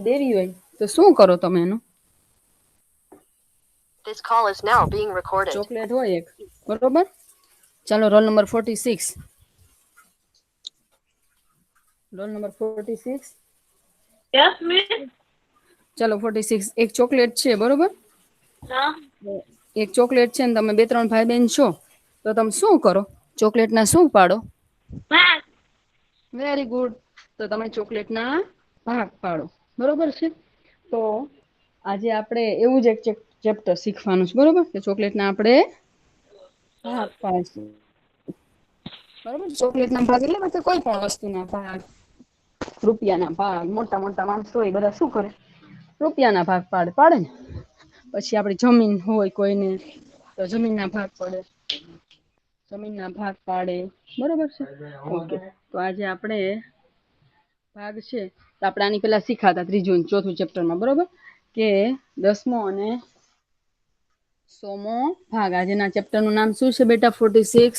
દેવી હોય તો શું કરો તમે એનું? ચોકલેટ હોય એક, બરોબર. ચાલો roll number 46. Roll number 46. Yes miss. ચાલો 46 એક ચોકલેટ છે, બરોબર. હા. એક ચોકલેટ છે ને તમે 2-3 ભાઈ બહેન છો, તો તમે શું કરો? ચોકલેટ ના શું પાડો? ભાગ. Very good. તો તમે ચોકલેટ ના ભાગ પાડો, બરોબર છે. તો આજે આપણે એવું જ એક ચેપ્ટર શીખવાનું છે, બરોબર. કે ચોકલેટ ના આપણે ભાગ પાડશું. બરોબર. ચોકલેટ ના ભાગ એટલે કોઈ પણ વસ્તુ ના ભાગ. રૂપિયા ના ભાગ. મોટા મોટા માણસો હોય બધા શું કરે? રૂપિયા ના ભાગ પાડે ને. પછી આપડી જમીન હોય કોઈને તો જમીન ના ભાગ પડે. જમીન ના ભાગ પાડે, બરોબર છે. ઓકે. તો આજે આપણે ભાગ છે તો આપડે આની પેલા શીખાતા ત્રીજું ચોથું ચેપ્ટરમાં, બરોબર. કે 10મો અને 100મો ભાગ. આજના ચેપ્ટર નું નામ શું છે બેટા? 46.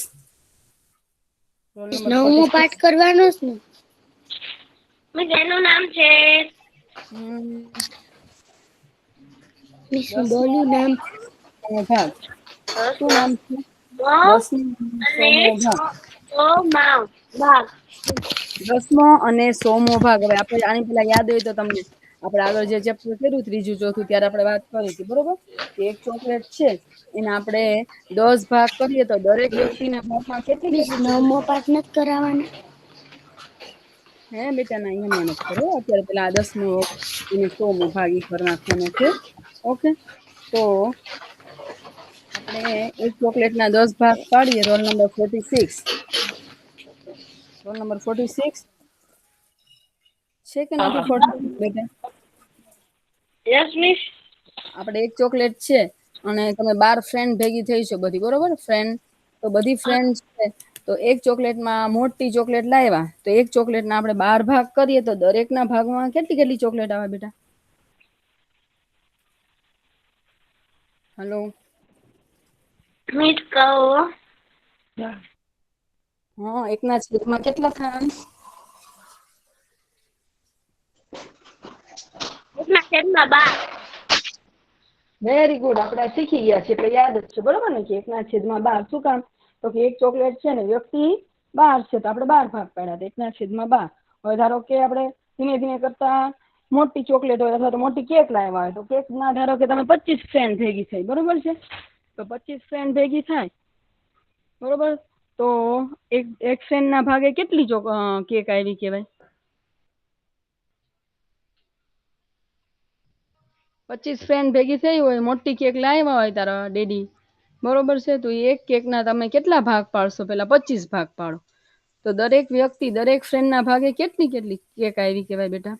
રોલ નંબર 9મો 46. પાઠ કરવાનો છે ને? મિસ એનું નામ છે મિસ દસમો બોલ્યું નામ. ભાગ. શું નામ છે? 10મો અને 100મો ભાગ. 10મો અને 100મો ભાગ. હવે આપણે આની પેલા યાદ હોય તો તમને આપણે આગળ જે ચેપ્ટર કર્યું ત્રીજું ચોથું ત્યારે આપણે વાત કરી હતી, બરોબર. કે એક ચોકલેટ છે એના આપણે 10 ભાગ કરીએ તો દરેક વ્યક્તિના ભાગમાં કેટલી મિસ કેટલી 9મો ચોકલેટ? પાઠ નથી કરાવવાનો? હે બેટા ના અહીંયા નથી કરો અત્યારે. પેલા 10મો અને 100મો ભાગ ઈ કરી નાખવાનો છે. ઓકે. તો આપણે એક ચોકલેટ ના 10 ભાગ પાડીએ. Roll number 46. રોલ નંબર 46 છે કે નથી 46 બેટા? Yes miss. આપણે એક ચોકલેટ છે અને તમે 12 ફ્રેન્ડ ભેગી થઈ છે બધી, બરોબર. ફ્રેન્ડ તો બધી ફ્રેન્ડ છે તો એક ચોકલેટમાં મોટી ચોકલેટ લાવ્યા તો એક ચોકલેટ ના આપણે 12 ભાગ કરીએ તો દરેક ના ભાગમાં કેટલી કેટલી ચોકલેટ આવે બેટા? હલો. મિસ કહો. હા, એકના છેદમાં કેટલા થાય? એકના છેદમાં 12. Very good. આપણે શીખી ગયા છીએ એટલે યાદ જ છે, બરોબર ને. કે એકના છેદમાં 12. શું કામ? તો કે એક ચોકલેટ છે ને વ્યક્તિ 12 છે તો આપણે 12 ભાગ પાડ્યા. તો એકના છેદમાં 12. હવે ધારો કે આપણે ધીમે ધીમે કરતા મોટી ચોકલેટ હોય અથવા તો મોટી કેક લાવ્યા હોય તો કેક ના ધારો કે તમે 25 ફ્રેન્ડ ભેગી થઈ, બરોબર છે. તો 25 ફ્રેન્ડ ભેગી થાય, બરોબર. તો એક ફ્રેન્ડ ના ભાગે કેટલી કેક આવી કેવાય? 25 ફ્રેન્ડ ભેગી થઈ હોય, મોટી કેક લાવ્યા હોય તારા ડેડી, બરોબર છે. તો એક કેક ના તમે કેટલા ભાગ પાડશો? પેલા 25 ભાગ પાડો. તો દરેક વ્યક્તિ દરેક ફ્રેન્ડ ના ભાગે કેટલી કેટલી કેક આવી કેવાય બેટા?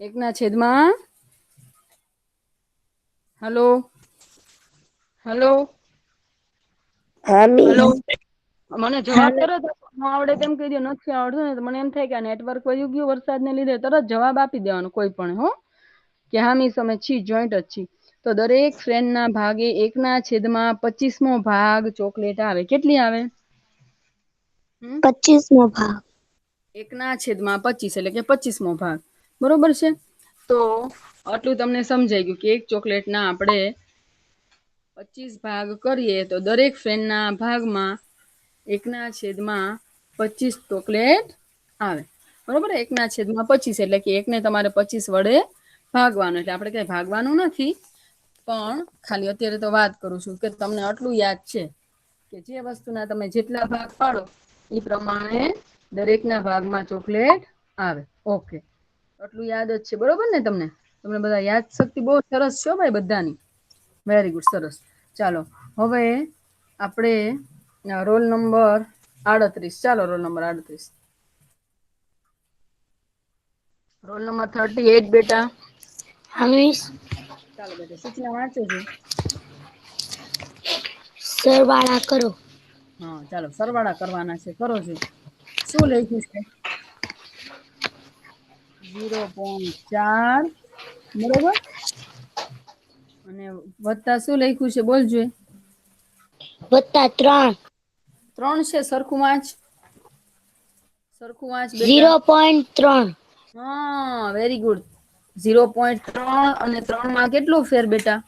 એકના છેદમાં હલો હલો હા હલો. મિસ. મને હા જવાબ તરત ન આવડે તેમ કહી દો. નથી આવડતું ને તો મને એમ થાય કે આ નેટવર્ક વયું ગયું વરસાદને લીધે. તરત જવાબ આપી દેવાનો કોઈ પણ, હો. કે હા મિસ અમે છી, જોઈન્ટ જ છી. તો દરેક ફ્રેન્ડ ના ભાગે એકના છેદમાં 25મો ભાગ ચોકલેટ આવે. કેટલી આવે? 25મો ભાગ. એકના છેદમાં 25 એટલે કે 25મો ભાગ, બરોબર છે. તો આટલું તમને સમજાઈ ગયું કે એક ચોકલેટ ના આપણે 25 ભાગ કરીએ તો દરેક ફ્રેન્ડ ના ભાગમાં એકના છેદમાં 25 ચોકલેટ આવે, બરોબર. એકના છેદમાં 25 એટલે કે એકને તમારે 25 વડે ભાગવાનું. એટલે આપડે કઈ ભાગવાનું નથી, પણ ખાલી અત્યારે તો વાત કરું છું કે તમને આટલું યાદ છે કે જે વસ્તુના તમે જેટલા ભાગ પાડો એ પ્રમાણે દરેક ના ભાગમાં ચોકલેટ આવે. ઓકે. આટલું યાદ જ છે, બરોબર ને. તમને બધા યાદ શક્તિ બહુ સરસ છે ભાઈ બધાની. Very good. સરસ. ચાલો હવે આપણે રોલ નંબર 38. ચાલો રોલ નંબર 38. રોલ નંબર 38 બેટા. હા મિસ. ચાલો બેટા સૂચના વાંચો જો. સરવાળા કરો. હા ચાલો સરવાળા કરવાના છે, કરો જો. શું લખ્યું છે? 0.4, બરોબર. અને વત્તા શું લખ્યું છે? બોલજો. +3. 3 છે. સરખું વાંચ. સરખું વાંચ બેટા. 0.3. હા, વેરી ગુડ. 0.3 અને 3 માં કેટલું ફેર બેટા?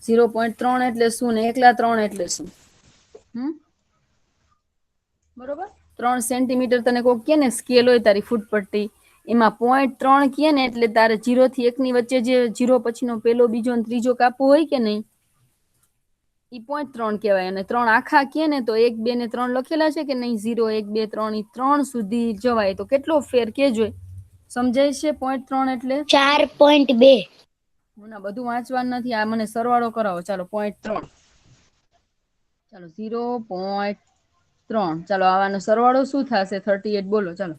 0.3 એટલે શું ને એકલા 3 એટલે શું? બરોબર. 3 સેન્ટીમીટર તને કોક કે ને સ્કેલ હોય તારી ફૂટ પટ્ટી, એમાં 0.3 કહે ને એટલે તારે 0 થી 1 ની વચ્ચે જે 0 પછીનો પેલો બીજો અને ત્રીજો કાપવો હોય કે નહીં, ઈ 0.3 કહેવાય. અને 3 આખા કહે ને તો 1 2 ને 3 લખેલા છે કે નહીં, 0 1 2 3 ઈ 3 સુધી જવાય. તો કેટલો ફેર કેજો? સમજાય છે 0.3 એટલે? 4.2. ના, બધું વાંચવાનું નથી, આ મને સરવાળો કરાવો. ચાલો 0.3, ચાલો 0.3, ચાલો આવાનો સરવાળો શું થશે? 38 બોલો. ચાલો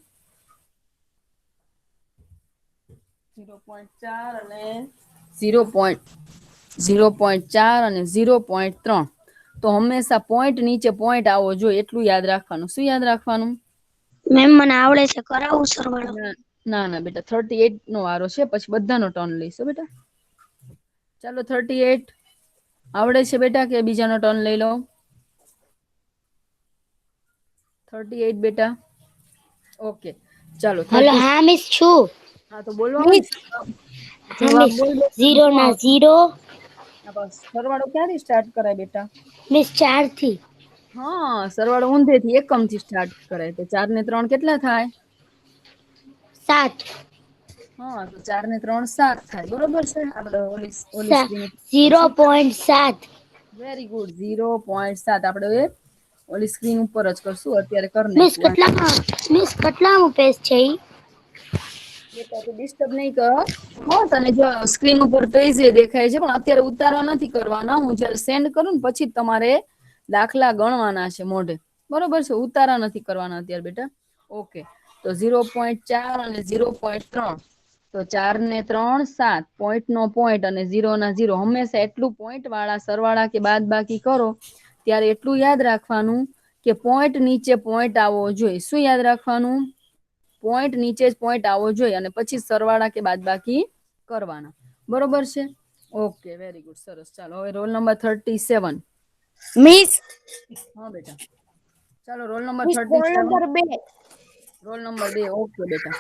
0.4 અને 0.4 અને 0.3. તો હંમેશા પોઈન્ટ નીચે પોઈન્ટ આવવો જોઈએ, એટલું યાદ રાખવાનું. શું યાદ રાખવાનું? મેમ મને આવડે છે, કરાવું સરવાળો? ના ના બેટા, 38 નો વારો છે, પછી બધાનો ટર્ન લઈશું બેટા. ચાલો 38 આવડે છે બેટા કે બીજાનો ટર્ન લઈ લો? 38 બેટા. ઓકે, ચાલો હલો, 30. હા મિસ છું. હા તો બોલવામાં મિસ, હા જવાબ મિસ, બોલ બેટા. 0 ના 0. બસ, સરવાળો ક્યાંથી સ્ટાર્ટ કરાય બેટા? મિસ 4 થી. હા, સરવાળો ઊંધેથી એકમ થી સ્ટાર્ટ કરાય. તો 4 ને 3 કેટલા થાય? 7. હા, તો 4 ને 3 7 થાય. બરોબર છે. આપણે ઓલી સ્ક્રીન 0.7. Very good. 0.7 આપણે ઓલી સ્ક્રીન ઉપર જ કરશું, અત્યારે કરી મિસ નાખ્યું. કેટલામું પેજ છે ઈ? બેટા તું ડિસ્ટર્બ નહીં કર. હા, તને જો સ્ક્રીન ઉપર પેજ દેખાય છે, પણ અત્યારે ઉતારવા નથી કરવાના. હું જ્યારે સેન્ડ કરું ને પછી તમારે દાખલા ગણવાના છે મોઢે. બરોબર છે, ઉતારા નથી કરવાના અત્યારે બેટા. ઓકે, તો 0.4 અને 0.3. તો 4 ને 3 7, પોઈન્ટ નો પોઈન્ટ અને 0 ના 0. હંમેશા એટલું પોઈન્ટ વાળા સરવાળા કે બાદ બાકી કરો ત્યારે એટલું યાદ રાખવાનું કે પોઈન્ટ નીચે પોઈન્ટ આવવો જોઈએ. શું યાદ રાખવાનું? પોઈન્ટ નીચે જ પોઈન્ટ આવવો જોઈએ, અને પછી સરવાળા કે બાદ બાકી કરવાના. બરોબર છે? ઓકે, વેરી ગુડ, સરસ. ચાલો હવે રોલ નંબર 37. મિસ, હા બેટા, ચાલો roll number miss roll 37. Number 2. Roll number 2. Okay બેટા,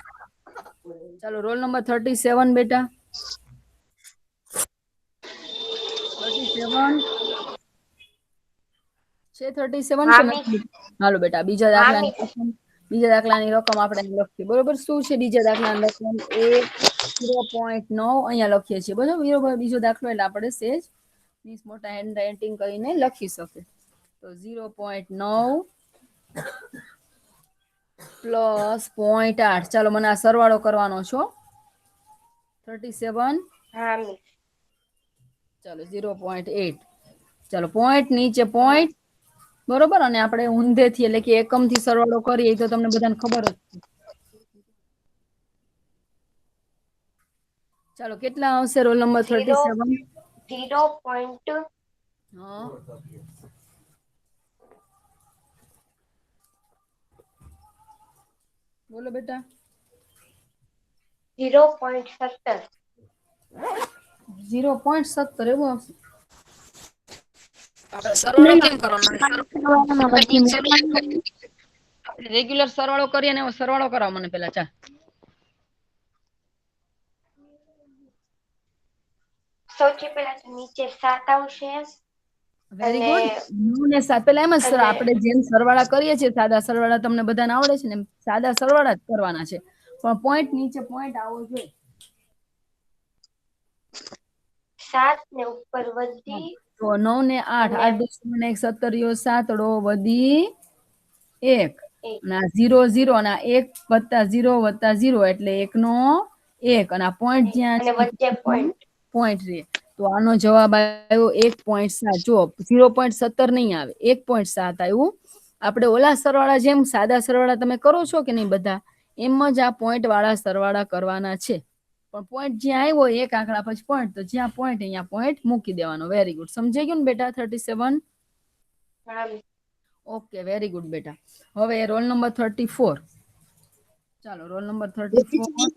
ચાલો રોલ નંબર 37 બેટા. 37 છે? 37 કે હા મિસ. નથી? હાલો બેટા, બીજા હા દાખલાની મિસ. રકમ, બીજા દાખલાની રકમ આપણે લખીએ. બરોબર? શું છે બીજા દાખલાની રકમ? 0.9 અહીંયા લખીએ છીએ. બરોબર? બીજો દાખલો એટલે આપણે સેજ મોટા હેન્ડ રાઇટિંગ કરીને લખી શકે. તો 0.9 પ્લસ 0.8. ચાલો મને આ સરવાળો કરવાનો છો. 37, હા મિસ. ચાલો 0.8. ચાલો પોઈન્ટ નીચે પોઈન્ટ. બરોબર? અને આપણે ઊંધેથી એટલે કે એકમ થી સરવાળો કરીએ તો તમને બધાને ખબર જ છે. ચાલો કેટલા આવશે રોલ નંબર 37? 0. હા, બોલો બેટા. 0.17. 0.17 એવું આવશે. આપણે સરવાળો કેમ કરવાનો? રેગ્યુલર સરવાળો કરીએ ને એવો સરવાળો કરાવો મને પેલા. ચા સૌથી પહેલા તો નીચે 7 આવશે. વેરી અને ગુડ. 9 ને 7 પેલા એમ જ અને આપણે જેમ સરવાળા કરીએ છીએ, સાદા સરવાળા તમને બધાને આવડે છે ને, સાદા સરવાળા જ કરવાના છે, પણ પોઈન્ટ નીચે પોઈન્ટ આવવો જોઈએ. 7 ને ઉપર વધી તો 9 ને 8, અને 8 દુ ને 17 સાતડો વધી 1. એક અને આ 0 0 અને 1 + 0 + 0 એટલે 1 નો 1. અને આ પોઈન્ટ જ્યાં અને છે વચ્ચે પોઈન્ટ. પોઈન્ટ રે. તો આનો જવાબ આવ્યો 1.7. જો 0.17 નહીં આવે, 1.7 આવ્યું. આપણે ઓલા સરવાળા જેમ સાદા સરવાળા તમે કરો છો કે નહીં બધા, એમ જ આ પોઈન્ટ વાળા સરવાળા કરવાના છે. પણ પોઈન્ટ જ્યાં આવ્યો એક આંકડા પછી પોઈન્ટ, તો જ્યાં પોઈન્ટ અહીંયા પોઈન્ટ મૂકી દેવાનો. Very good. સમજાઈ ગયું ને બેટા 37? હા. ઓકે, વેરી ગુડ બેટા. હવે રોલ નંબર 34. ચાલો રોલ નંબર 34.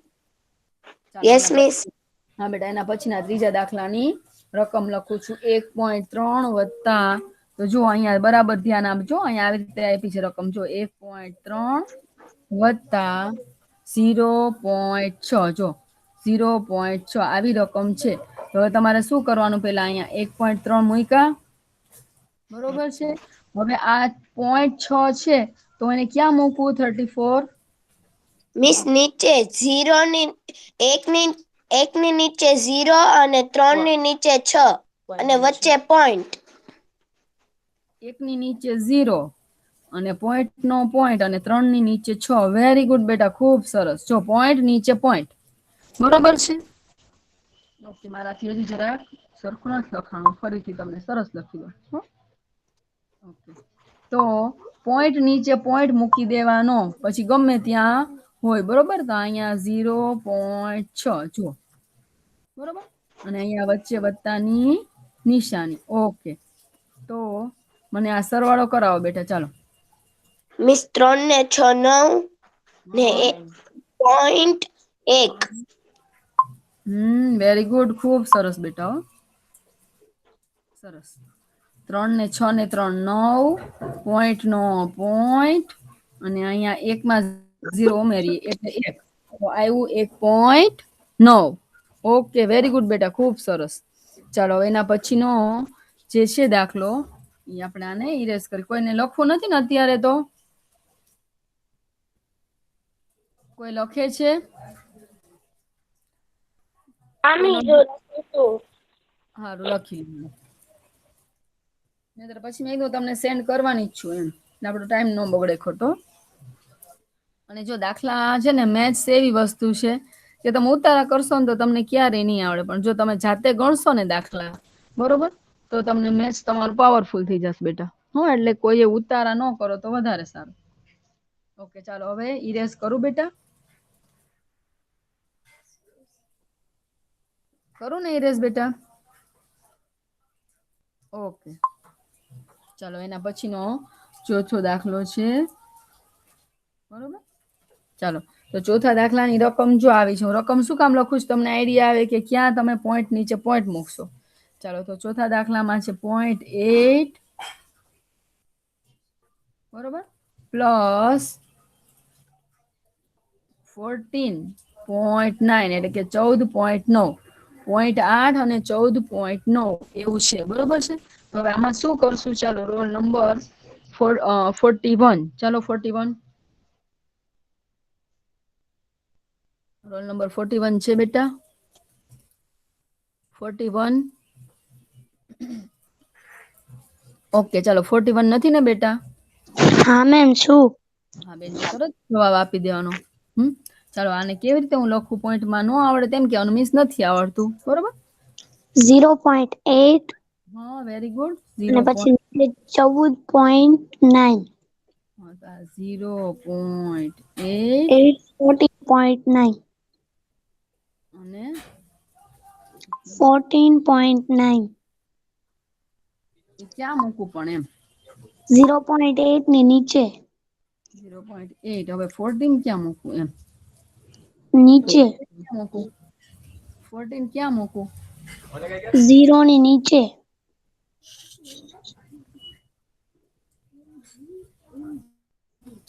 ચાલો યસ એના મિસ. પછી, હા બેટા, એના પછીના ત્રીજા દાખલાની રકમ લખું છું. 1.3 વત્તા, તો જો અહીંયા બરાબર ધ્યાન આપજો. અહીંયા આવી રીતે આપી છે રકમ. જો 1.3 વત્તા 0.6 જો 0.6 આવી રકમ છે. તો હવે તમારે શું કરવાનું, પેલા અહીંયા 1.3 મૂક્યા, બરોબર છે. હવે આ 0.6 છે તો એને ક્યાં મૂકવું? 34 મિસ નીચે 0 ની 1 ની નીચે 0 અને 3 ની નીચે 6 અને વચ્ચે પોઈન્ટ. 1 ની નીચે 0 અને પોઈન્ટ નો પોઈન્ટ અને 3 ની નીચે 6. વેરી ગુડ બેટા, ખૂબ સરસ. જો પોઈન્ટ નીચે પોઈન્ટ, બરોબર છે. ઓકે, મારાથી હજી જરાક સરખું નથી લખાણું, ફરીથી તમને સરસ લખી દો. ઓકે, તો પોઈન્ટ નીચે પોઈન્ટ મૂકી દેવાનો, પછી ગમે ત્યાં હોય, બરોબર. તો અહીંયા 0.6 જુઓ, બરોબર. અને અહીંયા વચ્ચે વત્તાની નિશાની. ઓકે, તો મને આ સરવાળો કરાવો બેટા, ચાલો. મિસ 3 ને 6 9 ને 1.1. વેરી ગુડ, ખૂબ સરસ બેટા, સરસ. 3 ને 6 ને 3 9, પોઈન્ટ નો પોઈન્ટ, અને અહીંયા એકમાં 0 ઉમેરીએ એટલે 1, તો આવ્યું 1.9. ઓકે, વેરી ગુડ બેટા, ખૂબ સરસ. ચાલો, એના પછીનો જે છે દાખલો એ આપણે આને ઇરેઝ કરી. કોઈને લખવું નથી ને અત્યારે? તો કોઈ લખે છે? સારું, લખી લીધું. પછી મેં કીધું તમને સેન્ડ કરવાની જ છું, એમ આપણો ટાઈમ ન બગડે ખોટો. અને જો દાખલા છે ને, મેથ્સ એવી વસ્તુ છે કે તમે ઉતારા કરશો ને તો તમને ક્યારેય નહીં આવડે, પણ જો તમે જાતે ગણશો ને દાખલા, બરોબર, તો તમને મેથ્સ તમારું પાવરફુલ થઈ જશે બેટા. એટલે કોઈએ ઉતારા ન કરો તો વધારે સારું. ઓકે, ચાલો હવે ઇરેઝ કરું બેટા? કરું ને ઇરેઝ બેટા? ઓકે, ચાલો. એના પછીનો ચોથો દાખલો છે, બરોબર. ચાલો, તો ચોથા દાખલાની રકમ જો આવી છે. હું રકમ શું કામ લખું છું? તમને આઈડિયા આવે કે ક્યાં તમે પોઈન્ટ નીચે પોઈન્ટ મૂકશો. ચાલો, તો ચોથા દાખલામાં છે 0.8, બરોબર, પ્લસ 14.9 એટલે કે 14.9. 0.8 અને 14.9 એવું છે, બરોબર છે. તો હવે આમાં શું કરશું? ચાલો, રોલ નંબર 41. ચાલો, 41, રોલ નંબર 41 છે બેટા. 41. ઓકે, ચાલો. 41 નથી ને બેટા? હા મેમ, શું? હા બેન, તો તરત જવાબ આપી દેવાનો. ચાલો, આને કેવી રીતે હું લખું? પોઈન્ટમાં ન આવડે તેમ કહેવાનું, મિસ નથી આવડતું, બરોબર. 0.8 હા, વેરી ગુડ. અને પછી 14.9. 0.8 14.9. અને 14.9. એ ક્યાં મૂકું પણ એમ? 0.8 ની નીચે. 0.8. હવે 14 ક્યાં મૂકું એમ? નીચે. 14 ક્યાં મૂકું? 0 ની નીચે.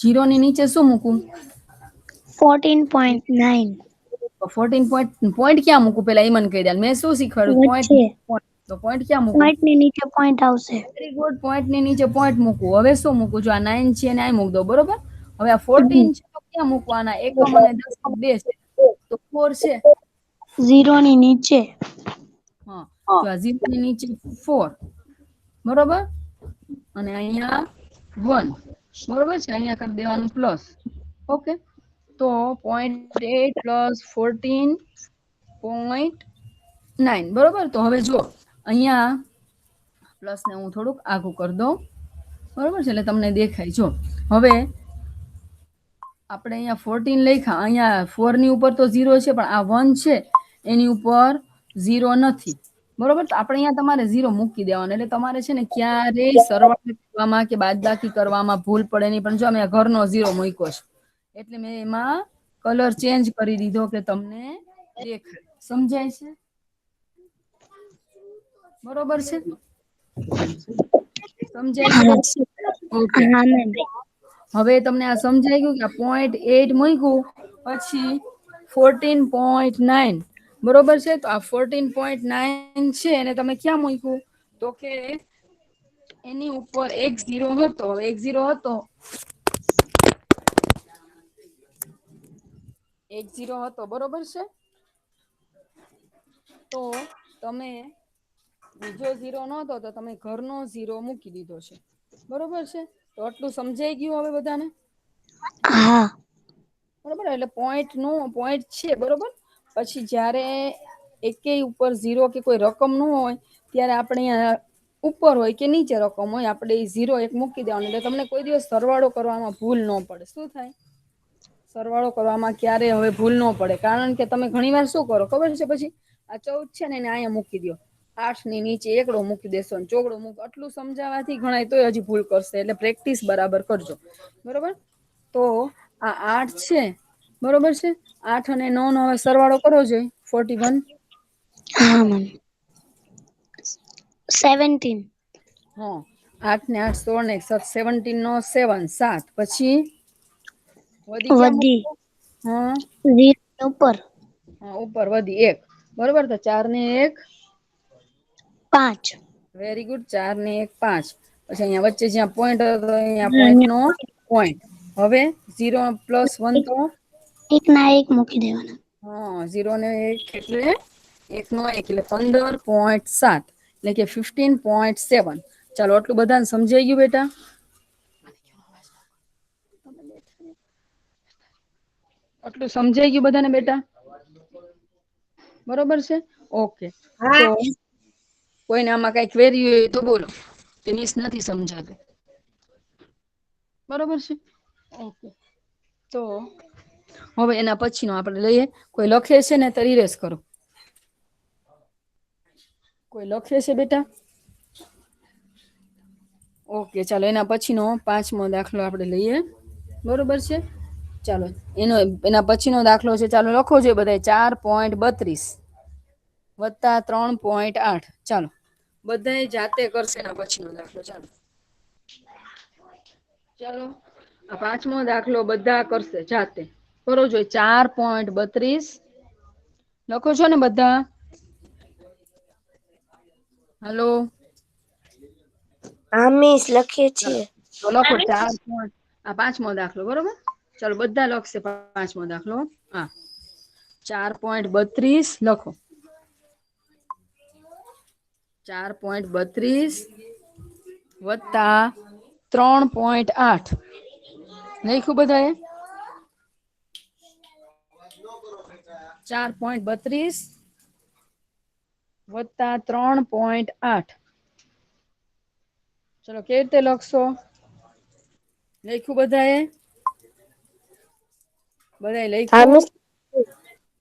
0 ની નીચે શું મૂકું? 14.9. 14 પોઈન્ટ ક્યાં મૂકું? પેલા એ મને કહી દે. મેં શું શીખવાડ્યું? પોઈન્ટ. વચ્ચે. તો પોઈન્ટ ક્યાં મૂકું? પોઈન્ટ ની નીચે પોઈન્ટ આવશે. Very good. પોઈન્ટ ની નીચે પોઈન્ટ મૂકવું. હવે શું મૂકું? જો આ 9 છે ને આ મૂક દો, બરોબર. હવે આ 14 છે તો ક્યાં મૂકવાના? એકમ અને દશક 2 છે તો 4 છે. 0 ની નીચે. હા, તો આ 0 ની નીચે 4, બરોબર. અને અહીંયા 1, બરોબર છે. અહીંયા કરી દેવાનું પ્લસ. ઓકે, તો 0.8 પ્લસ 14.9, બરોબર. તો હવે જો અહીંયા પ્લસ ને હું થોડુંક આઘું કરી દઉં, બરોબર છે, એટલે તમને દેખાય. જો હવે આપણે અહીંયા 14 લખ્યા, અહીંયા 4 ની ઉપર તો 0 છે, પણ આ 1 છે એની ઉપર 0 નથી, બરોબર. તો આપણે અહીંયા તમારે 0 મૂકી દેવાનું. એટલે તમારે છે ને ક્યારેય સરવાળો કરવામાં કે બાદબાકી કરવામાં ભૂલ પડે નહીં. પણ જો અમે ઘરનો 0 મૂક્યો છે એટલે મેં એમાં કલર ચેન્જ કરી દીધો કે તમને દેખાય. સમજાય છે? બરોબર છે? સમજાય ગયું? ઓકે, હા મેમ. હવે તમને આ સમજાઈ ગયું કે આ 0.8 મૂક્યું પછી 14.9 બરોબર છે. તો આ 14.9 છે એને તમે ક્યાં મૂક્યું તો કે એની ઉપર એક 0 હતો, એક 0 હતો, એક 0 હતો બરોબર છે. તો તમે બીજો 0 નતો તો તમે ઘરનો 0 મૂકી દીધો છે બરોબર છે. તો આટલું સમજાઈ ગયું હવે બધાને? હા. બરોબર, એટલે પોઈન્ટ નું પોઈન્ટ છે બરોબર. પછી જયારે એકેય ઉપર 0 કે કોઈ રકમ ન હોય ત્યારે આપણે ઉપર હોય કે નીચે રકમ હોય આપણે 0 એક મૂકી દેવાનું, એટલે તમને કોઈ દિવસ સરવાળો કરવામાં ભૂલ ન પડે. શું થાય? સરવાળો કરવામાં ક્યારે હવે ભૂલ ન પડે, કારણ કે તમે ઘણી વાર શું કરો ખબર છે, પછી આ 14 છે ને એને અહીંયા મૂકી દો, 8 ની નીચે એકડો મૂકી દેશો, ચોગડો મૂકો, આટલું સમજાવવાથી ઘણા તોય હજી ભૂલ કરશે. એટલે પ્રેક્ટિસ બરાબર કરજો બરોબર. તો આ 8 છે બરોબર છે. 8 અને 9 નો હવે સરવાળો કરવો જોઈએ. 41 હા મમ્મી. 17. હા, 8 ને 8 16 ને 17 નો 7 7 પછી વધી ક્યાં મૂકવું? હા 0 ઉપર હા, ઉપર વધી 1 બરોબર. તો 4 ને 1 5. Very good. 4 ને 1 5. પછી અહીંયા વચ્ચે જ્યાં પોઈન્ટ હતો અહીંયા પોઈન્ટ નો પોઈન્ટ. હવે 0 પ્લસ 1 તો 1 ના 1 મૂકી દેવાના. હા, 0 ને 1 એટલે 1 નો 1 એટલે 15.7 એટલે કે 15.7. ચાલો, આટલું બધાને સમજાઈ ગયું બેટા? આટલું સમજાઈ ગયું બધાને બેટા? બરોબર છે. ઓકે. તો કોઈને આમાં કઈ ક્વેરી હોય તો બોલો, કે મિસ નથી સમજાતું. બરોબર છે. ઓકે. તો હવે એના પછી નો આપણે લઈએ. કોઈ લખે છે ને તો રિરેસ કરો. કોઈ લખે છે બેટા? ઓકે, ચાલો એના પછીનો 5મો દાખલો આપણે લઈએ બરોબર છે. ચાલો, એના પછીનો દાખલો છે, ચાલો લખો જોઈએ બધા. 4.32 વત્તા 3.8. ચાલો બધા જાતે કરશે એના પછીનો દાખલો. ચાલો ચાલો, આ 5મો દાખલો બધા કરશે જાતે. કરો જોઈ. 4.32 લખો છો ને બધા? હલો. હા મિસ, લખીએ છીએ. તો લખો 4. આ 5મો દાખલો બરોબર. ચાલો બધા લખશે 5મો દાખલો. હા, 4.32 લખો. 4.32 વત્તા 3.8 લખ્યું બધાએ? 4.32 વત્તા 3.8. ચલો, કેવી રીતે લખશો? લખ્યું બધાએ? બધાએ હા લખ્યું? મિસ.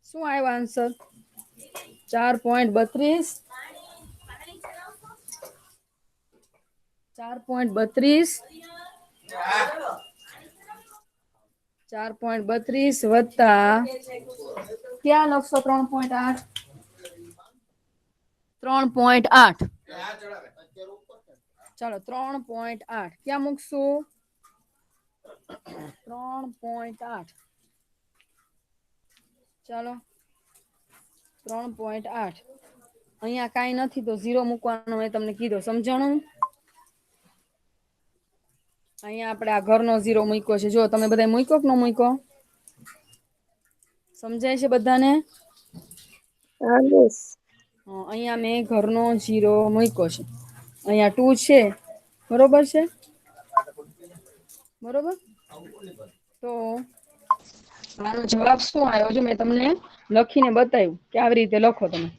શું આવ્યો આન્સર? 4.32 4.32 4.32 વત્તા ક્યાં લખશો? 3.8 3.8. ચાલો 3.8 ક્યાં મૂકશું? 3.8. ચાલો 3.8. અહીંયા કઈ નથી તો 0 મૂકવાનું મેં તમને કીધું, સમજાણું? અહીંયા આપણે આ ઘરનો 0 મૂક્યો છે. જો તમે બધા મૂક્યો કે ન મૂક્યો? સમજાય છે બધાને? હા મિસ. અહીંયા મેં ઘરનો 0 મૂક્યો છે. અહીંયા 2 છે બરોબર છે. બરોબર. તો મારો જવાબ શું આવ્યો છે મેં તમને લખીને બતાવ્યું કે આવી રીતે લખો તમે.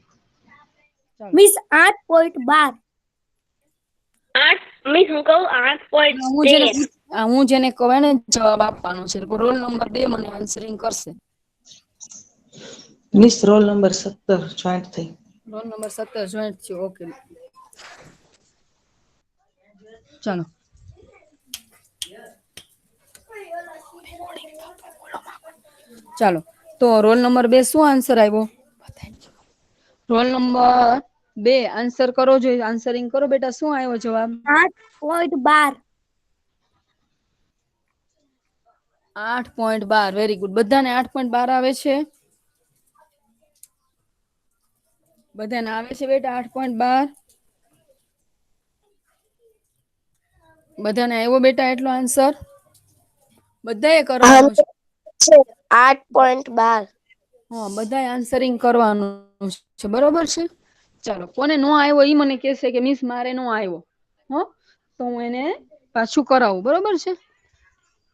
મિસ 8.12. મિસ હું કહું 8.13. હું જેને કહું ને જવાબ આપવાનો છે. રોલ નંબર 2 મને આન્સરિંગ કરશે. મિસ રોલ નંબર 17 જોઈન્ટ થઈ. રોલ નંબર 17 જોઈન્ટ થયો. ઓકે, ચાલો. ચાલો, તો રોલ નંબર 2 શું આન્સર આવ્યો? રોલ નંબર 2 આન્સર કરો જોઈએ. આન્સરિંગ કરો બેટા. શું આવ્યો જવાબ? 8.12. 8.12 વેરી ગુડ. બધાને 8.12 આવે છે? બધાને આવે છે બેટા 8.12? બધાને આવ્યો બેટા એટલો આન્સર? બધાએ કરવાનો છે. 8.12. હા, બધાએ આન્સરિંગ કરવાનું છે, બરોબર છે? ચાલો, કોને નો આવ્યો ઈ મને કહેશે કે મિસ મારે નો આવ્યો. હો, તો હું એને પાછું કરાવું, બરોબર છે?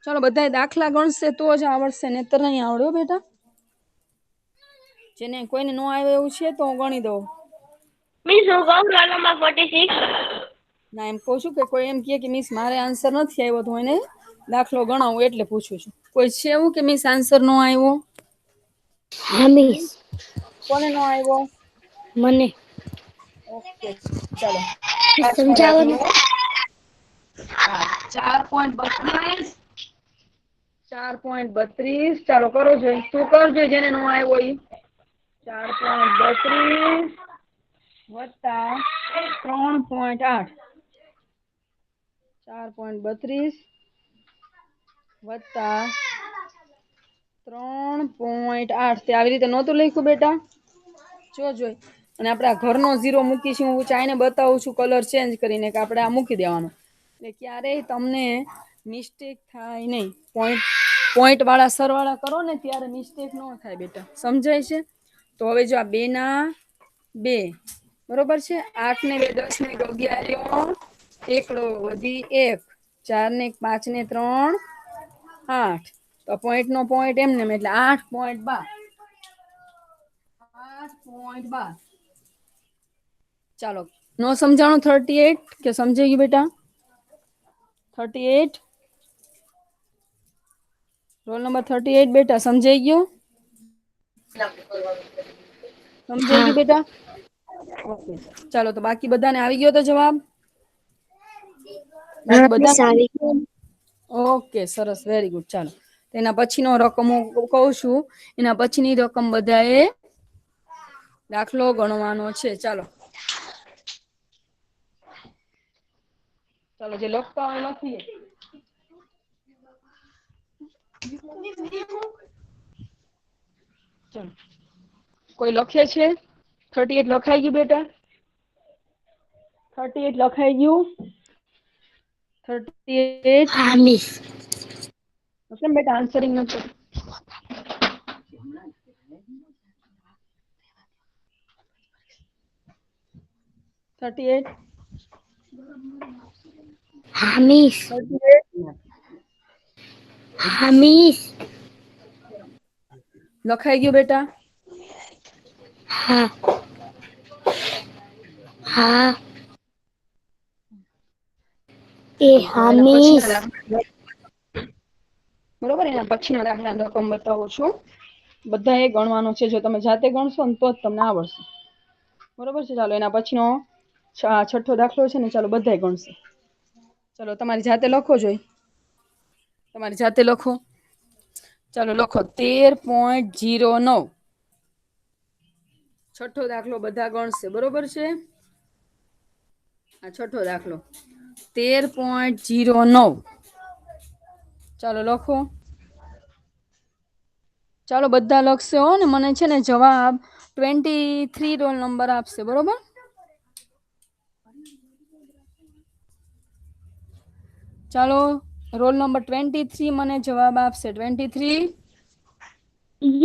ચાલો, બધાએ દાખલા ગણશે તો જ આવડશે, નહીતર નહીં આવડે બેટા. જેને કોઈને નો આવે એવું છે તો હું ગણી દઉં. મિસ હું કહું રોલ નંબર 46. ના, એમ કહું છું કે કોઈ એમ કહે કે મિસ મારે આન્સર નથી આવ્યો તો એને દાખલો ગણાવું એટલે પૂછું છું. કોઈ છે એવું કે મિસ આન્સર નો આવ્યો? હા મિસ. કોને નો આવ્યો? મને ઓકે, ચાલો. સમજાવો ને. 4.32. 4.32. ચાલો કરો જોઈ. તું કરજો જેને નો આવ્યો ઈ. 4.32 વત્તા 3.8. 4.32 વત્તા 3.8. તે આવી રીતે નહોતું લખ્યું બેટા? જો જોઈ. અને આપણે આ ઘરનો 0 મૂકીશું. હું ચાઈને બતાવું છું કલર ચેન્જ કરીને કે આપણે આ મૂકી દેવાનો. એટલે ક્યારેય તમને મિસ્ટેક થાય નહીં. પોઈન્ટ વાળા સરવાળા કરો ને ત્યારે મિસ્ટેક ન થાય બેટા. સમજાય છે? તો હવે જો આ 2 ના 2 બરોબર છે. 8 ને 2 10 ને 11 એકડો વધી 1 4 ને 5 ને 3 8. તો પોઈન્ટ નો પોઈન્ટ એમને એટલે 8.12. 8.12. ચાલો, નો સમજાણું 38 કે સમજાઈ ગયું બેટા? 38 રોલ નંબર 38 બેટા સમજાઈ ગયું? સમજાઈ હા ગયું બેટા? ઓકે, ચાલો તો બાકી બધાને આવી ગયો તો જવાબ? હા બાકી મિસ બધા આવી ગયું. ઓકે, સરસ, વેરી ગુડ. ચાલો, એના પછીનો રકમ હું કહું છું. એના પછીની રકમ બધાએ દાખલો ગણવાનો છે. ચાલો, ચાલો જે લખતા હોય લખીએ. ચાલો, કોઈ લખે છે? 38 લખાઈ ગયું બેટા? 38 લખાઈ ગયું? 38 હા મિસ. કેમ બેટા આન્સરિંગ નથી? 38 હા મિસ. 38 હા મિસ. લખાઈ ગયું બેટા? હા. હા. એ હા એના પછી મિસ. બરોબર, એના પછીના દાખલા રકમ બતાવું છું. બધા એ ગણવાનું છે. જો તમે જાતે ગણશો ને તો જ તમને આવડશે. બરોબર છે. ચાલો, એના પછીનો છઠ્ઠો દાખલો છે ને, ચાલો બધા ગણશે. ચાલો, તમારી જાતે લખો જોઈ. તમારી જાતે લખો. ચાલો લખો 13.09. છઠ્ઠો દાખલો બધા ગણશે. બરોબર છે? આ છઠ્ઠો દાખલો 13.09. ચાલો લખો. ચાલો બધા લખશે હો ને. મને છે ને જવાબ 23 રોલ નંબર આપશે. બરોબર? ચાલો, રોલ નંબર 23 મને જવાબ આપશે. 23.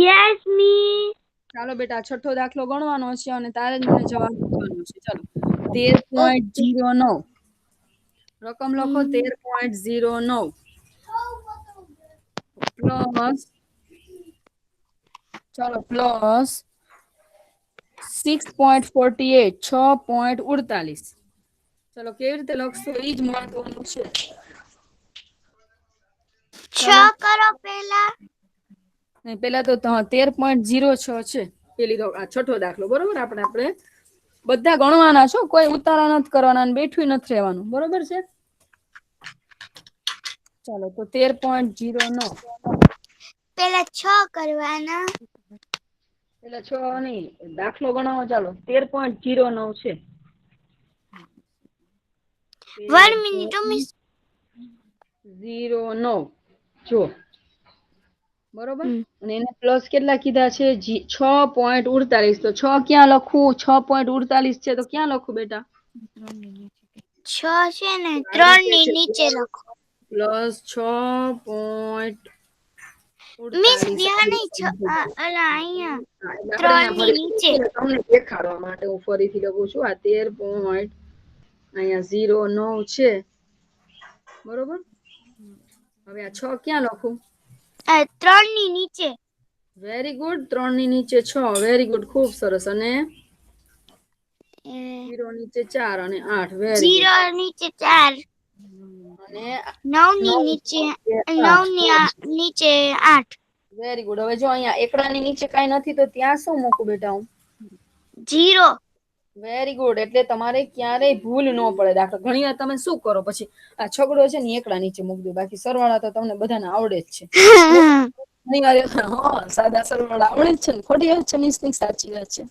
Yes miss. ચાલો બેટા, છઠ્ઠો દાખલો ગણવાનો છે અને તારે જ મને જવાબ આપવાનો છે. ચાલો, 13.09. રકમ લખો 13.09 પ્લસ, ચાલો પ્લસ 6.48 6.48. ચાલો, કેવી રીતે લખશો એ જ મહત્વનું છે. 6 કરો પહેલા. નહીં, પેલા તો 13.06 છે. પેલી આ છઠ્ઠો દાખલો. બરોબર? આપણે બધા ગણવાના છો. કોઈ ઉતારા નથી કરવાના, બેઠું નથી રહેવાનું. બરોબર છે? ચાલો, તો 13.09. પેલા 6 કરવાના. પેલા 6 નહીં, દાખલો ગણવા. ચાલો, 13.09 છે. 1 મિનિટ મિસ. 13.09 જો બરોબર. અને એને પ્લસ કેટલા કીધા છે 6.48. તો 6 ક્યાં લખું? 6.48 છે તો ક્યાં લખું બેટા? 6 છે ને 3 ની નીચે લખો. પ્લસ 6.48. મિસ ત્યાં નહીં અલા અહીંયા 3 ની નીચે. તમને દેખાડવા માટે હું ફરીથી લખું છું. આ 13. અહીંયા 09 છે બરોબર. હવે આ 6 ક્યાં લખું? 3 ની નીચે. Very good. 3 ની નીચે 6. વેરી ગુડ, ખૂબ સરસ. અને 0 નીચે 4 અને 8. Very good. 0 નીચે 4 અને 9 ની નીચે 9 ની નીચે 8. Very good. હવે જો અહીંયા એકડાની નીચે કાંઈ નથી તો ત્યાં શું મૂકું બેટા હું? 0. Very good. એટલે તમારે ક્યારેય ભૂલ ન પડે. દાખલા ઘણી વાર તમે શું કરો, પછી આ છગડો છે ને એકડા નીચે મૂકી દો, બાકી સરવાળા તો તમને બધાને આવડે જ છે. ઘણી વાર સાદા સરવાળા આવડે જ છે ને. ખોટી વાત છે મિસ? સાચી વાત છે.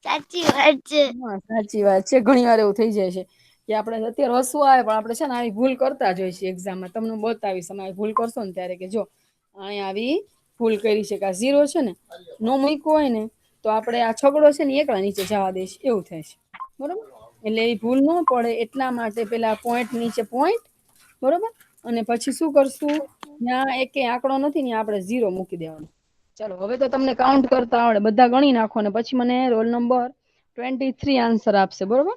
સાચી વાત છે. સાચી વાત છે. ઘણી વાર એવું થઈ જાય છે કે આપણે અત્યારે હસવું આવે પણ આપણે છે ને આવી ભૂલ કરતા જ હોય છે. એક્ઝામમાં તમને બતાવીશ, તમે આવી ભૂલ કરશો ને ત્યારે કે જો અહીંયા આવી ભૂલ કરી છે કે આ 0 છે ને નો મૂક્યો હોય ને તો આપણે આ છગડો છે ને એકલા નીચે જવા દઈશ, એવું થાય છે બરોબર. એટલે એ ભૂલ ન પડે એટલા માટે પેલા પોઈન્ટ નીચે પોઈન્ટ બરોબર. અને પછી શું કરશું? ત્યાં એક આંકડો નથી ને આપણે 0 મૂકી દેવાનો. ચાલો હવે તો તમને કાઉન્ટ કરતા આવડે, બધા ગણી નાખો ને પછી મને રોલ નંબર 23 આન્સર આપશે બરોબર.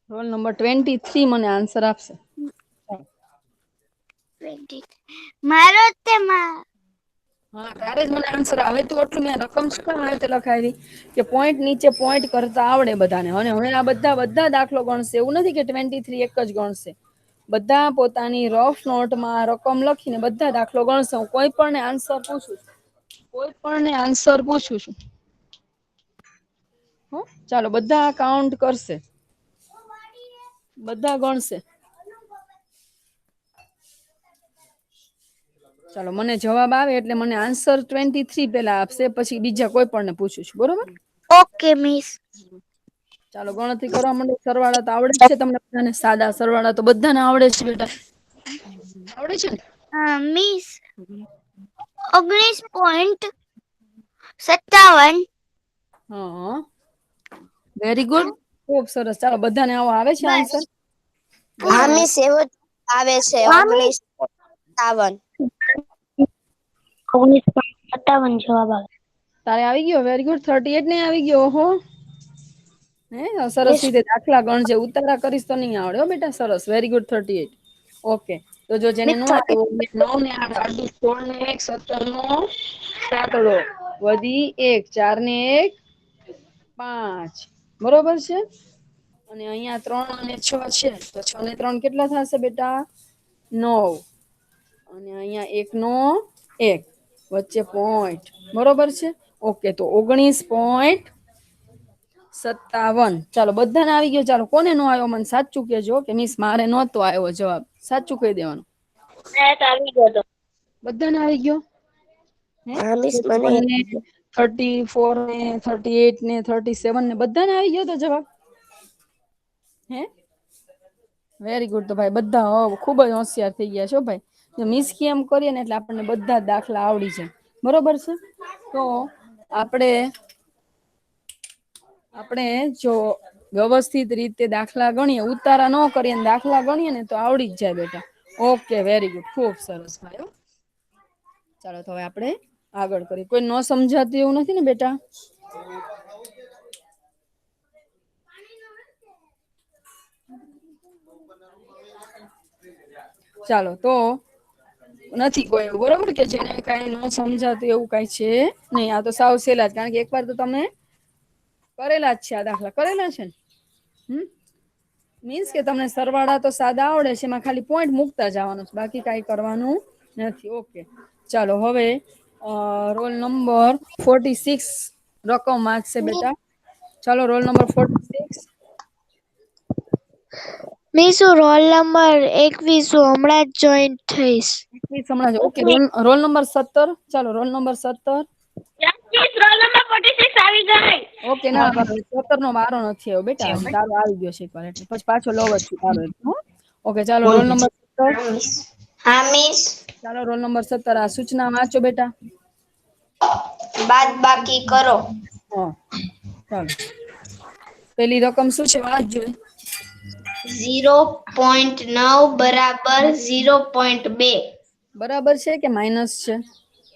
રોલ નંબર 23 મને આન્સર આપશે. મારો તે હા તારે જ મને આન્સર આવે તો એટલું મેં રકમ શું કામ આવી રીતે લખાવી કે પોઈન્ટ નીચે પોઈન્ટ કરતા આવડે બધાને. અને હવે આ બધા દાખલો ગણશે, એવું નથી કે 23 એક જ ગણશે. બધા પોતાની રફ નોટમાં રકમ લખીને બધા દાખલો ગણશે. હું કોઈ પણ આન્સર પૂછું છું. ચાલો બધા કાઉન્ટ કરશે, બધા ગણશે. ચાલો મને જવાબ આવે એટલે મને આન્સર 23 પેલા આપશે, પછી બીજા કોઈ પણ ને પૂછું છું બરોબર. Okay miss. ચાલો ગણતરી કરવા માંડો. સરવાળા તો આવડે જ છે તમને બધાને, સાદા સરવાળા તો બધાને આવડે છે બેટા, આવડે છે ને? મિસ 19.57. હા વેરી ગુડ, ખૂબ સરસ. ચાલો બધાને આવો આવે છે આન્સર? હા મિસ એવો આવે છે 19.57. 19.57 જવાબ આવે. તારે આવી ગયો? Very good. 38 ને આવી ગયો? ઓહો હે સરસ રીતે દાખલા ગણજે. ઉતારા કરીશ તો નહીં આવડે હો બેટા. સરસ, વેરી ગુડ. 38. ઓકે. તો જો જેને નો આવ્યો 9 ને 8 8 16 ને 1 17 નો સાતડો વધી 1 4 ને 1 5 બરોબર છે. અને અહીંયા 3 અને 6 છે તો 6 ને 3 કેટલા થશે બેટા? 9. અને અહીંયા 1 નો 1 વચ્ચે પોઈન્ટ બરોબર છે. ઓકે તો 19.57. ચાલો બધાને આવી ગયો? ચાલો કોને નો આવ્યો મને સાચું કેજો કે મિસ મારે નહોતો આવ્યો જવાબ, સાચું કહી દેવાનું. બધાને આવી ગયો? હા મિસ મને 34 ને 38 ને 37 ને બધાને આવી ગયો તો જવાબ? હે વેરી ગુડ. તો ભાઈ બધા ખૂબ જ હોશિયાર થઈ ગયા છો ભાઈ. જો મિસ કેમ કરીએ ને એટલે આપણને બધા દાખલા આવડી જાય બરોબર છે. તો આપણે જો વ્યવસ્થિત રીતે દાખલા ગણીએ, ઉતારા ન કરીએ ને દાખલા ગણીએ ને તો આવડી જ જાય બેટા. ઓકે વેરી ગુડ, ખૂબ સરસ ભાઈ. ચાલો તો હવે આપણે આગળ કરીએ. કોઈ ન સમજાતું એવું નથી ને બેટા? ચાલો તો નથી કોઈ એવું બરોબર કે જેને કઈ ન સમજાતું એવું કઈ છે નહીં. આ તો સાવ સહેલા જ, કારણ કે એકવાર તો તમે કરેલા જ છે આ દાખલા, કરેલા છે ને. મીન્સ કે તમને સરવાળા તો સાદા આવડે છે, એમાં ખાલી પોઈન્ટ મૂકતા જવાનું છે, બાકી કઈ કરવાનું નથી. ઓકે ચાલો હવે રોલ નંબર 46 રકમ વાંચશે બેટા. ચાલો રોલ નંબર 46. મિસ હું રોલ નંબર 21 હમણાં જ જોઈન થઈશ. 21 હમણાં જ. Okay roll number 17. ચાલો રોલ નંબર 17. રોલ નંબર 46 આવી ગઈ. ઓકે ના 17 નો વારો નથી આવ્યો બેટા, હજી તારો આવી ગયો છે એકવાર એટલે પછી પાછો લવ જ છું તારો. ઓકે ચાલો રોલ નંબર 17. હા મિસ ચાલો રોલ નંબર 17 આ સૂચના વાંચો બેટા. બાદ બાકી કરો. હા ચાલો પેલી રકમ શું છે વાંચજો. 0.9 બરાબર 0.2. બરાબર છે કે માઇનસ છે?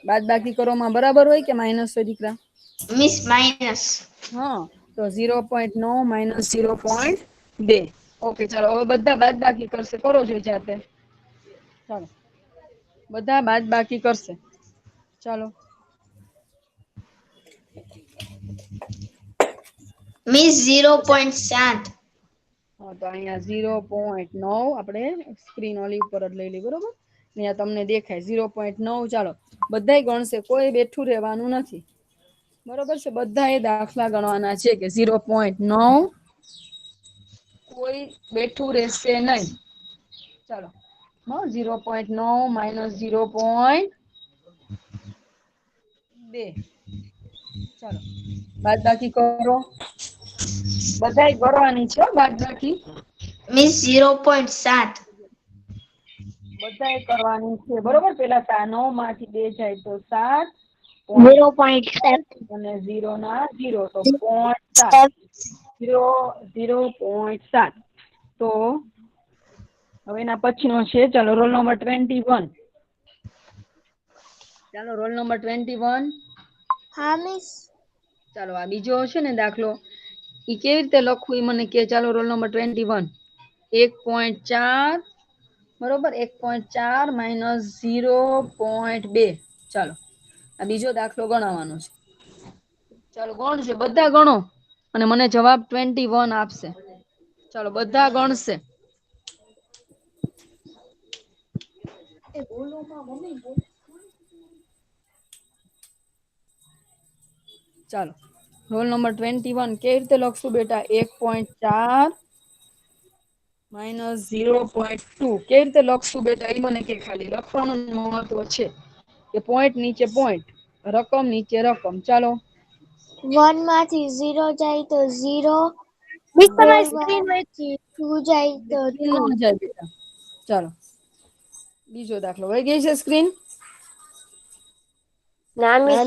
બાદ બાકી કરવામાં બરાબર હોય કે માઇનસ હોય દીકરા? Miss minus. હા તો 0.9 માઇનસ 0.2. ઓકે ચાલો હવે બધા બાદ બાકી કરશે, કરો જોઈ જાતે. ચાલો બધા બાદ બાકી કરશે. ચાલો મિસ 0.7. હા તો અહીંયા 0.9 આપણે સ્ક્રીન ઓલી ઉપર જ લઈ લઈ બરોબર. અહીંયા તમને દેખાય 0.9. ચાલો બધાય ગણશે, કોઈ બેઠું રહેવાનું નથી. બરોબર છે, બધા એ દાખલા ગણવાના છે કે 0.9 કોઈ બેઠું રહેશે નહીં. ચાલો 0.9 માઇનસ 0.2. ચાલો બાદ બાકી કરો. બધાય કરવાની છે બાદ બાકી. મિસ 0.7. બધાય કરવાની છે બરોબર. પેલા 9 માંથી 2 જાય તો 7 અને 0 ના 0 તો 0.7. 0.7. તો હવે એના પછીનો છે ચાલો રોલ નંબર 21. ચાલો રોલ નંબર 21. હા મિસ. ચાલો આ બીજો છે ને દાખલો, ઈ કેવી રીતે લખવું એ મને કે. ચાલો રોલ નંબર 21. 1.4 બરોબર. 1.4 માઇનસ 0.2. ચાલો આ બીજો દાખલો ગણવાનો છે. ચાલો ગણજો બધા ગણો અને મને જવાબ 21 આપશે. ચાલો બધા ગણશે. બોલો માં મમ્મી બોલો. ચાલો રોલ નંબર 21 કેવી રીતે લખશું બેટા? 1.4 માઇનસ 0.2 કેવી રીતે લખશું બેટા? એ મને કે ખાલી લખવાનું મહત્વ છે કે પોઈન્ટ નીચે પોઈન્ટ, રકમ નીચે રકમ. ચાલો 1 માંથી 0 જાય તો 0. મિસ તમારી 4 સ્ક્રીન માંથી 2 જાય તો સ્ક્રીન 2. ન જાય બેટા. ચાલો બીજો દાખલો વહી ગઈ છે સ્ક્રીન. ના મિસ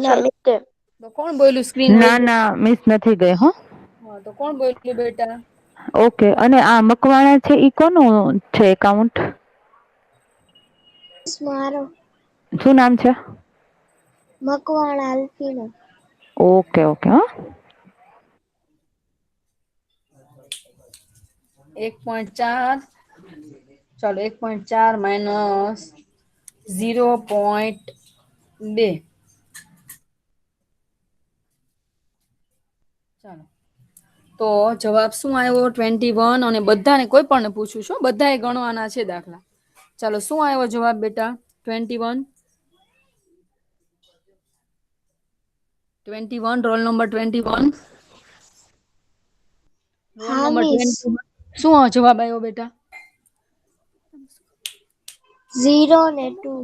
છે. તો કોણ બોલ્યું સ્ક્રીન વહી ના ગઈ? ના મિસ નથી ગઈ હો. હા તો કોણ બોલ્યું બેટા? ઓકે. અને આ મકવાણા છે ઈ કોનું છે એકાઉન્ટ? મારો શું નામ છે? મકવાણા અલ્ફીનો. ઓકે ઓકે હા. 1.4 ચાલો 1.4 માઇનસ 0.2. ચાલો તો જવાબ શું આવ્યો? 21. અને બધાને કોઈ પણ પૂછું છું, બધાએ ગણવાના છે દાખલા. ચાલો શું આવ્યો જવાબ બેટા? 21. 21 રોલ નંબર 21. રોલ હા નંબર મિસ. 21 શું જવાબ આવ્યો બેટા? 0 ને 2.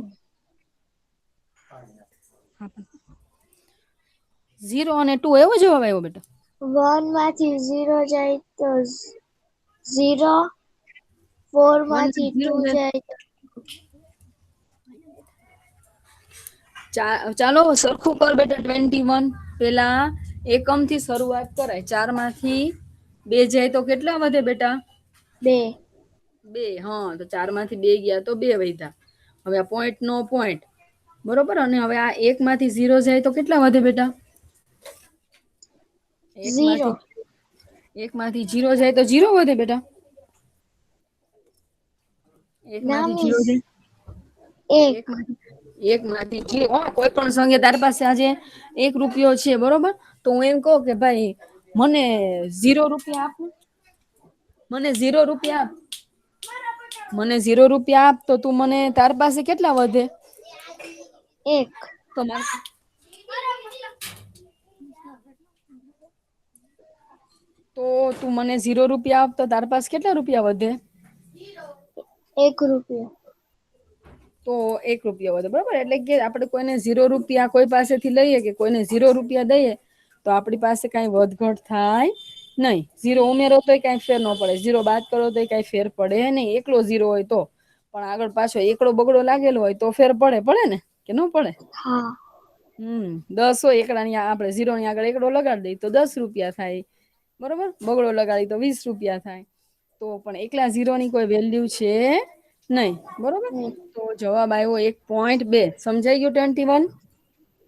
0 અને 2 એવો જવાબ આવ્યો બેટા? 1 માંથી 0 જાય તો 0. 4 1 માંથી 2 0 જાય તો ચાલો સરખું કર બેટા. 21 પેલા એકમ થી શરૂઆત કરાય. 4 માંથી 2 જાય તો કેટલા વધે બેટા? 2. 2. હા તો 4 માંથી 2 ગયા તો 2 વધ્યા. હવે આ પોઈન્ટ નો પોઈન્ટ બરોબર. અને હવે આ 1 માંથી 0 જાય તો કેટલા વધે બેટા? 0. 1 માંથી 0 જાય તો 0 વધે બેટા? 1 ના માંથી 0 મિસ. જાય 1. 1 માંથી 0. કોઈ પણ સંખ્યા તારી પાસે આજે 1 રૂપિયો છે બરોબર, તો હું એમ કહું કે ભાઈ મને 0 રૂપિયા આપો. મને 0 રૂપિયા આપ. મને 0 રૂપિયા આપ તો તું મને તાર પાસે કેટલા વધે? 1. તમારે તો તું મને 0 રૂપિયા આપ તો તાર પાસે કેટલા રૂપિયા વધે? 1 રૂપિયો. તો 1 રૂપિયા વધે બરોબર. એટલે કે આપણે કોઈને 0 રૂપિયા કોઈ પાસેથી લઈએ કે કોઈને 0 રૂપિયા દઈએ તો આપણી પાસે કઈ વધઘટ થાય નહીં. 0 ઉમેરો તો કઈ ફેર ન પડે, 0 બાદ કરો તો કઈ ફેર પડે નહીં, એકલો 0 હોય તો. પણ આગળ પાછો એકડો બગડો લાગેલો હોય તો ફેર પડે ને કે ન પડે? હા 10 હોય એકડાની આપણે 0 ની આગળ એકડો લગાડી દઈએ તો 10 રૂપિયા થાય, બરોબર? બગડો લગાડી તો 20 રૂપિયા થાય. તો પણ એકલા 0 ની કોઈ વેલ્યુ છે નહીં, બરોબર? તો જવાબ આવ્યો 1.2. સમજાઈ ગયું 21?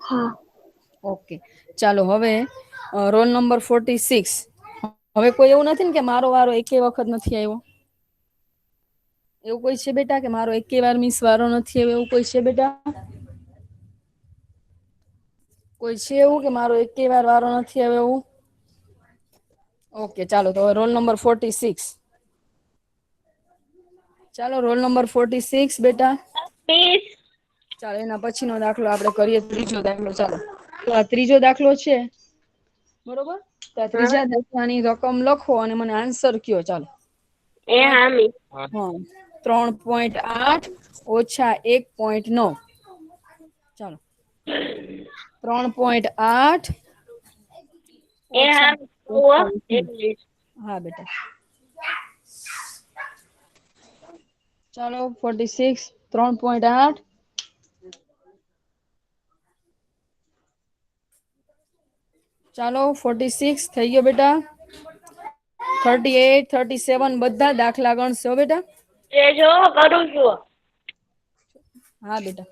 હા ઓકે, ચાલો હવે રોલ નંબર 46. હવે કોઈ એવું નથી ને કે મારો વારો એકે વખત નથી આવ્યો? એવું કોઈ છે બેટા કે મારો એકે વાર મિસ વારો નથી આવ્યો? એવું કોઈ છે બેટા? કોઈ છે એવું કે મારો એકે વાર વારો નથી આવ્યો એવું? ઓકે, ચાલો તો રોલ નંબર 46. ચાલો રોલ નંબર 46 બેટા. ચાલો એના પછીનો દાખલો આપણે કરીએ, ત્રીજો દાખલો. ચાલો તો આ ત્રીજો દાખલો છે, બરોબર? તો આ ત્રીજા દાખલાની રકમ લખો અને મને આન્સર કયો. ચાલો. હા 3.8 ઓછા 1.9. ચાલો 3.8 હા બેટા. ચાલો 46 3.8 ચાલો 46 થઈ ગયો બેટા. 38 37 બધા દાખલા ગણશો બેટા. કરું છું. હા બેટા.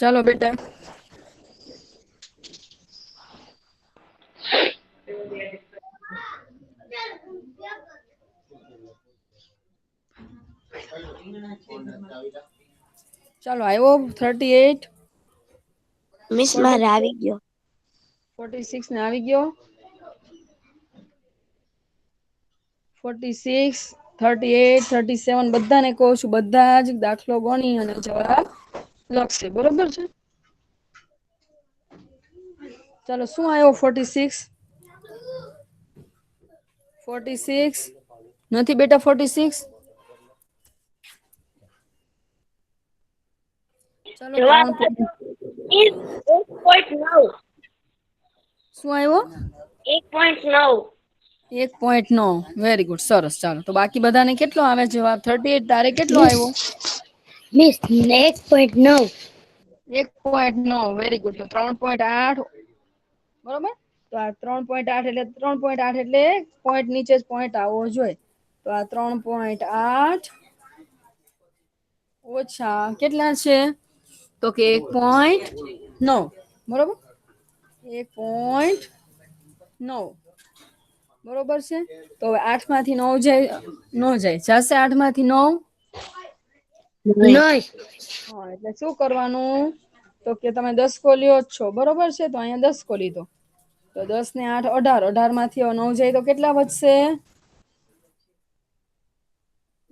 ચાલો બેટા. ચાલો આવ્યો 38. મિસ મારે આવી ગયો. 46 ને આવી ગયો. 46 38 37 બધાને કહું છું, બધા જ દાખલો ગણી અને જવાબ લખશે, બરોબર છે? ચાલો શું આવ્યો 46? 46 નથી બેટા. 46 ચાલો જવાબ 1.9. શું આવ્યો? 1.9. 1.9. વેરી ગુડ, સરસ. ચાલો તો બાકી બધાને કેટલો આવે જવાબ? 38. તારે કેટલો આવ્યો? મિસ 1.9. 1.9. Very good. તો 3.8 બરોબર. તો આ 3.8 એટલે 3.8 એટલે પોઈન્ટ નીચે જ પોઈન્ટ આવવો જોઈએ. તો આ 3.8 ઓછા કેટલા છે? તો કે 1.9, બરોબર? 1.9 બરોબર છે. તો હવે 8 માંથી 9 જાય, ન જાય, જશે 8 માંથી 9? નહીં. હા, એટલે શું કરવાનું? તો કે તમે 10 કો લ્યો જ છો, બરોબર છે? તો અહીંયા 10 કો લીધો. તો 10 ને 8 18. 18 માંથી 9 જાય તો કેટલા વધશે?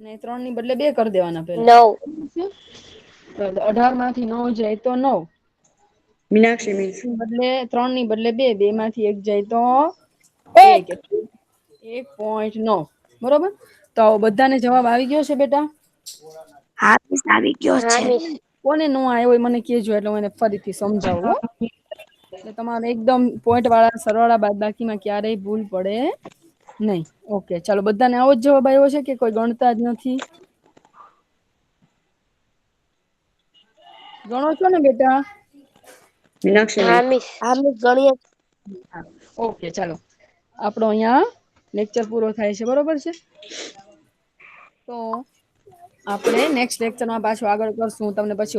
ને 3 ની બદલે 2 કરી દેવાના પેલા. 9. 18 માંથી 9 જાય તો 9. મીનાક્ષી મિસ. બદલે 3 ની બદલે 2. 2 માંથી 1 જાય તો 1. 1.9 બરોબર. તો બધાને જવાબ આવી ગયો છે બેટા? હા મિસ આવી ગયો છે. કોને નો આવ્યો હોય મને કહેજો, એટલે હું એને ફરીથી સમજાવું. એટલે તમારે એકદમ પોઈન્ટ વાળા સરવાળા બાદબાકીમાં ક્યારેય ભૂલ પડે નહીં. ઓકે, ચાલો બધાને આવો જ જવાબ આવ્યો છે કે કોઈ ગણતા જ નથી? ગણો છો ને બેટા? મીનાક્ષી હા મિસ. મિસ. હા મિસ ગણીએ. ઓકે, ચાલો આપણો અહીંયા લેક્ચર પૂરો થાય છે, બરોબર છે? તો આપણે નેક્સ્ટ લેક્ચરમાં પાછું આગળ કરશું. તમને પછી